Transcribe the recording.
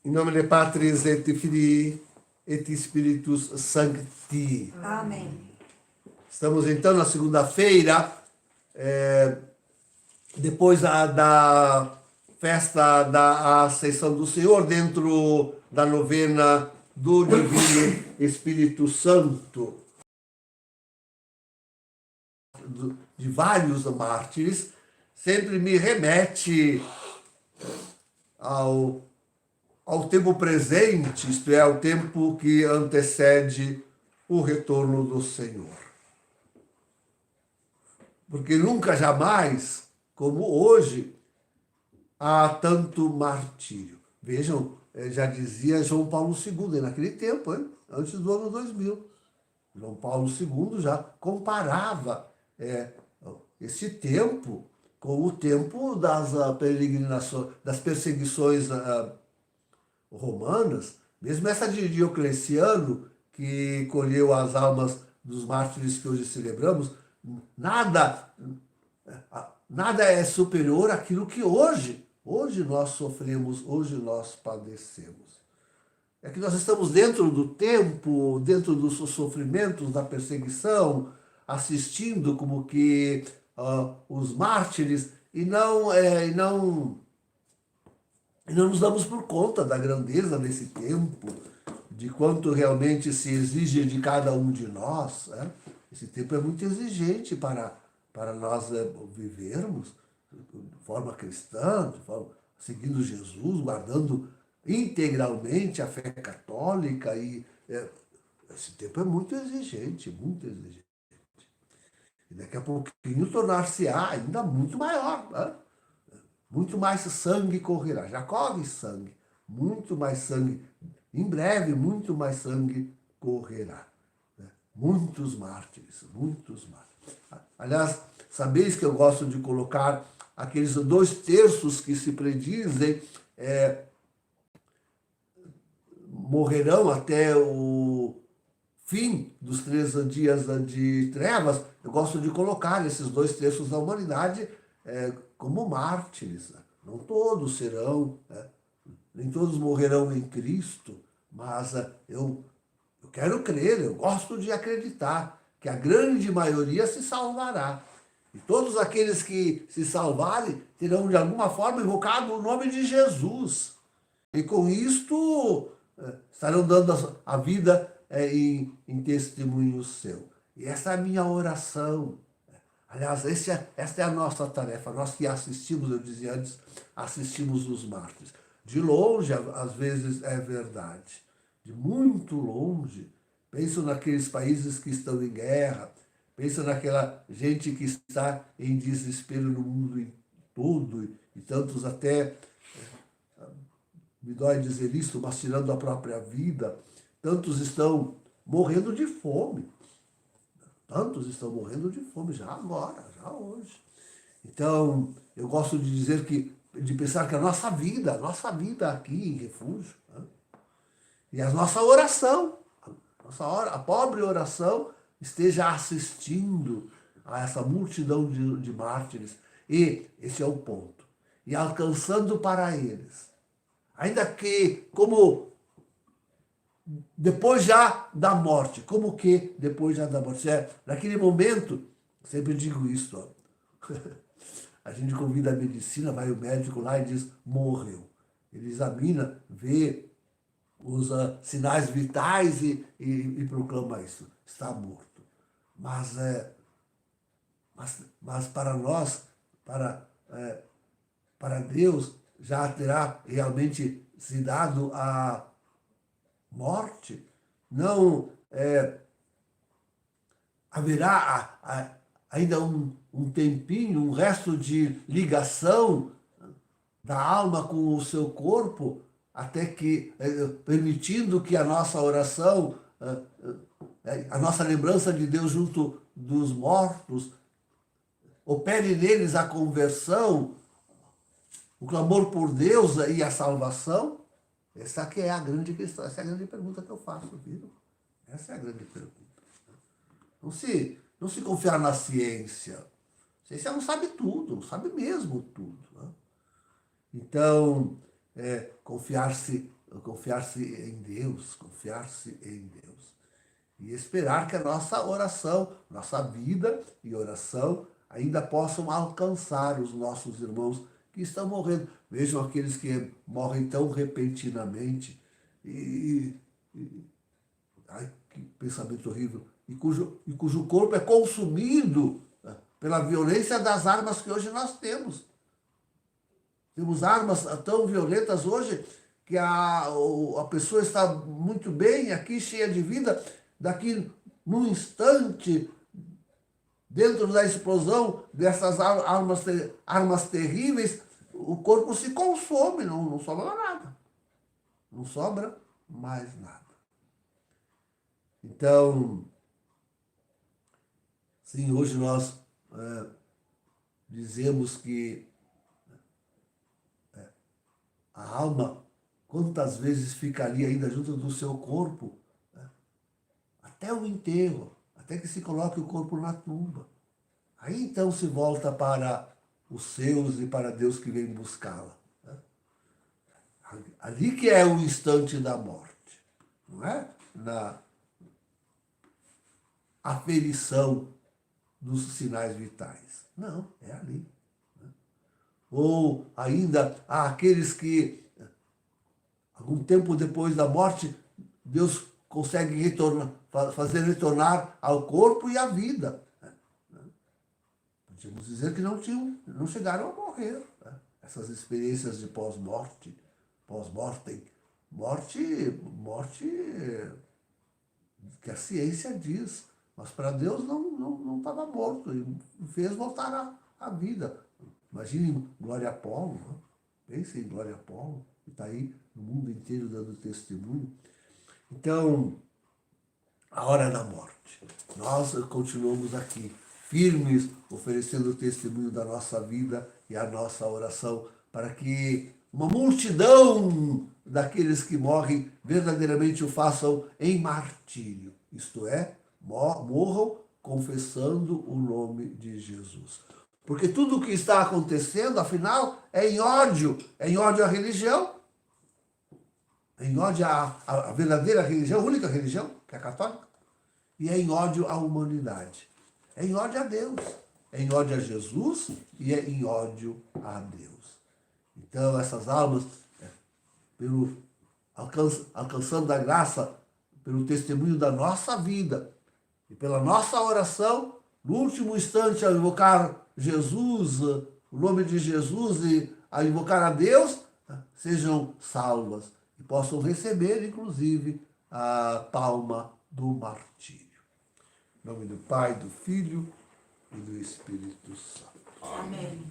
In nomine Patris et Filii et Spiritus Sancti. Amém. Estamos então na segunda-feira, depois da festa da Ascensão do Senhor, dentro da novena do Divino Espírito Santo, de vários mártires, sempre me remete ao tempo presente, isto é, ao tempo que antecede o retorno do Senhor. Porque nunca, jamais, como hoje, há tanto martírio. Vejam, já dizia João Paulo II, naquele tempo, antes do ano 2000. João Paulo II já comparava esse tempo com o tempo das peregrinações, das perseguições romanas, mesmo essa de Diocleciano, que colheu as almas dos mártires que hoje celebramos. Nada é superior àquilo que hoje nós sofremos, hoje nós padecemos. É que nós estamos dentro do tempo, dentro dos sofrimentos, da perseguição, assistindo como que os mártires, e não nos damos por conta da grandeza desse tempo, de quanto realmente se exige de cada um de nós. Esse tempo é muito exigente para nós vivermos de forma cristã, seguindo Jesus, guardando integralmente a fé católica. E esse tempo é muito exigente, muito exigente. E daqui a pouquinho tornar-se-á ainda muito maior. Muito mais sangue correrá. Já corre sangue, muito mais sangue. Em breve, muito mais sangue correrá. Muitos mártires, muitos mártires. Aliás, sabeis que eu gosto de colocar aqueles 2/3 que se predizem morrerão até o fim dos 3 dias de trevas. Eu gosto de colocar esses 2/3 da humanidade como mártires. Não todos serão, nem todos morrerão em Cristo, mas eu quero crer, eu gosto de acreditar que a grande maioria se salvará. E todos aqueles que se salvarem terão de alguma forma invocado o nome de Jesus. E com isto estarão dando a vida em testemunho seu. E essa é a minha oração. Aliás, esta é a nossa tarefa. Nós que assistimos, eu dizia antes, assistimos os mártires. De longe, às vezes, é verdade. De muito longe. Penso naqueles países que estão em guerra. Penso naquela gente que está em desespero no mundo todo. E tantos até, me dói dizer isso, mas tirando a própria vida. Tantos estão morrendo de fome. Tantos estão morrendo de fome já agora, já hoje. Então, eu gosto de dizer de pensar que a nossa vida aqui em refúgio, e a nossa oração, a pobre oração, esteja assistindo a essa multidão de mártires. E esse é o ponto. E alcançando para eles. Ainda que, como depois já da morte. Como que depois já da morte? Naquele momento, sempre digo isso, a gente convida a medicina, vai o médico lá e diz, morreu. Ele examina, vê os sinais vitais e proclama isso, está morto. Mas para nós, para Deus, já terá realmente se dado a morte. Não haverá ainda um tempinho, um resto de ligação da alma com o seu corpo, até que, permitindo que a nossa oração, a nossa lembrança de Deus junto dos mortos, opere neles a conversão, o clamor por Deus e a salvação. Essa que é a grande questão, essa é a grande pergunta que eu faço, viu? Essa é a grande pergunta. Não se confiar na ciência. A ciência não sabe tudo, não sabe mesmo tudo. Então, confiar-se confiar-se em Deus, confiar-se em Deus. E esperar que a nossa oração, nossa vida e oração ainda possam alcançar os nossos irmãos que estão morrendo. Vejam aqueles que morrem tão repentinamente ai, que pensamento horrível, e cujo corpo é consumido, né, pela violência das armas que hoje nós temos. Temos armas tão violentas hoje que a pessoa está muito bem aqui, cheia de vida, daqui num instante, dentro da explosão dessas armas terríveis, o corpo se consome, não sobra nada. Não sobra mais nada. Então, sim, hoje nós dizemos que a alma, quantas vezes ficaria ainda junto do seu corpo, né, até o enterro, até que se coloque o corpo na tumba. Aí então se volta para os seus e para Deus que vem buscá-la. Né? Ali que é o instante da morte, não é? Na aferição dos sinais vitais. Não, é ali. Né? Ou ainda há aqueles que, algum tempo depois da morte, Deus consegue fazer retornar ao corpo e à vida. Podemos dizer que não chegaram a morrer. Né? Essas experiências de pós-mortem, morte que a ciência diz, mas para Deus não estava morto, e fez voltar à vida. Imagine Glória Apolo, né? Pense em Glória Apolo, que está aí no mundo inteiro dando testemunho. Então, a hora da morte. Nós continuamos aqui, firmes, oferecendo o testemunho da nossa vida e a nossa oração, para que uma multidão daqueles que morrem verdadeiramente o façam em martírio, isto é, morram confessando o nome de Jesus. Porque tudo o que está acontecendo, afinal, é em ódio à religião, é em ódio à verdadeira religião, a única religião, que é a católica, e é em ódio à humanidade, é em ódio a Deus, é em ódio a Jesus e é em ódio a Deus. Então, essas almas, alcançando a graça, pelo testemunho da nossa vida e pela nossa oração, no último instante, ao invocar Jesus, o nome de Jesus, e a invocar a Deus, sejam salvas e possam receber, inclusive, a palma do martírio. Em nome do Pai, do Filho e do Espírito Santo. Amém.